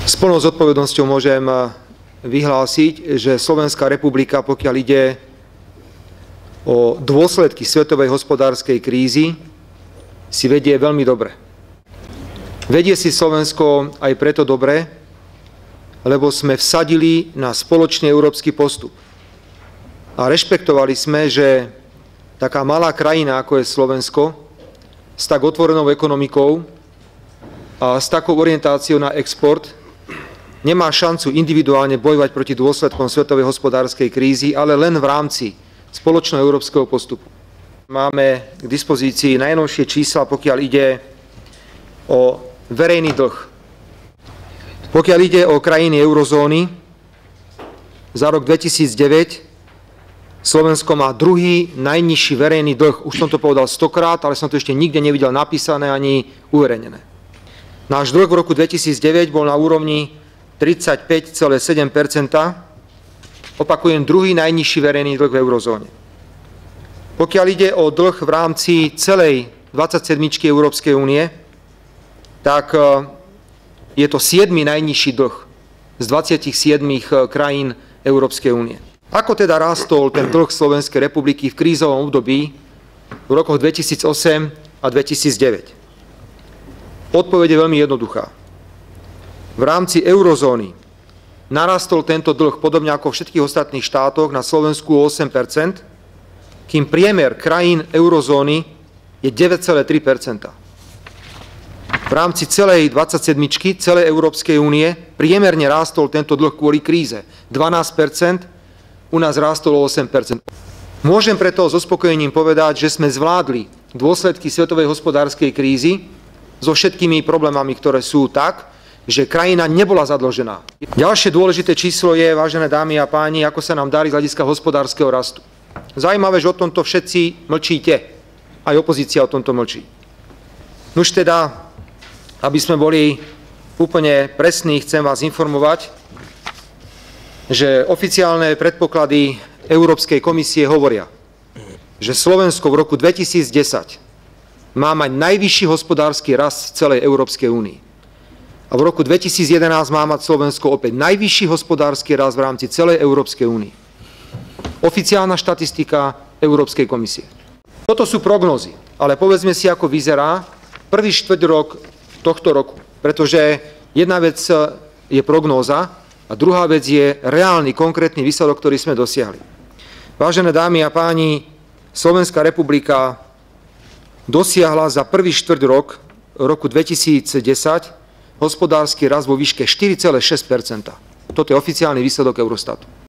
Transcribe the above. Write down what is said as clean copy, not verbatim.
S plnou zodpovednosťou môžem vyhlásiť, že Slovenská republika, pokiaľ ide o dôsledky svetovej hospodárskej krízy, si vedie veľmi dobre. Vedie si Slovensko aj preto dobre, lebo sme vsadili na spoločný európsky postup. A rešpektovali sme, že taká malá krajina, ako je Slovensko, s tak otvorenou ekonomikou a s takou orientáciou na export, nemá šancu individuálne bojovať proti dôsledkom svetovej hospodárskej krízy, ale len v rámci spoločného európskeho postupu. Máme k dispozícii najnovšie čísla, pokiaľ ide o verejný dlh. Pokiaľ ide o krajiny eurozóny, za rok 2009 Slovensko má druhý najnižší verejný dlh. Už som to povedal 100-krát, ale som to ešte nikde nevidel napísané ani uverejnené. Náš dlh v roku 2009 bol na úrovni 35,7%. Opakujem, druhý najnižší verejný dlh v eurozóne. Pokiaľ ide o dlh v rámci celej 27. Európskej únie, tak je to 7. najnižší dlh z 27 krajín Európskej únie. Ako teda rástol ten dlh Slovenskej republiky v krízovom období v rokoch 2008 a 2009? Odpoveď je veľmi jednoduchá. V rámci eurozóny narastol tento dlh podobne ako v všetkých ostatných štátoch na Slovensku o 8%, kým priemer krajín eurozóny je 9,3%. V rámci celej 27. celej Európskej únie priemerne rástol tento dlh kvôli kríze 12%, u nás rástol o 8%. Môžem preto s uspokojením povedať, že sme zvládli dôsledky svetovej hospodárskej krízy so všetkými problémami, ktoré sú tak, že krajina nebola zadlžená. Ďalšie dôležité číslo je, vážené dámy a páni, ako sa nám darí z hľadiska hospodárskeho rastu. Zaujímavé, že o tomto všetci mlčíte. Aj opozícia o tomto mlčí. Nuž teda, aby sme boli úplne presní, chcem vás informovať, že oficiálne predpoklady Európskej komisie hovoria, že Slovensko v roku 2010 má mať najvyšší hospodársky rast v celej Európskej únii. A v roku 2011 má mať Slovensko opäť najvyšší hospodársky rast v rámci celej Európskej únie. Oficiálna štatistika Európskej komisie. Toto sú prognózy, ale povedzme si, ako vyzerá prvý štvrťrok tohto roku. Pretože jedna vec je prognóza a druhá vec je reálny, konkrétny výsledok, ktorý sme dosiahli. Vážené dámy a páni, Slovenská republika dosiahla za prvý štvrťrok roku 2010 hospodársky rast vo výške 4,6%. Toto je oficiálny výsledok Eurostatu.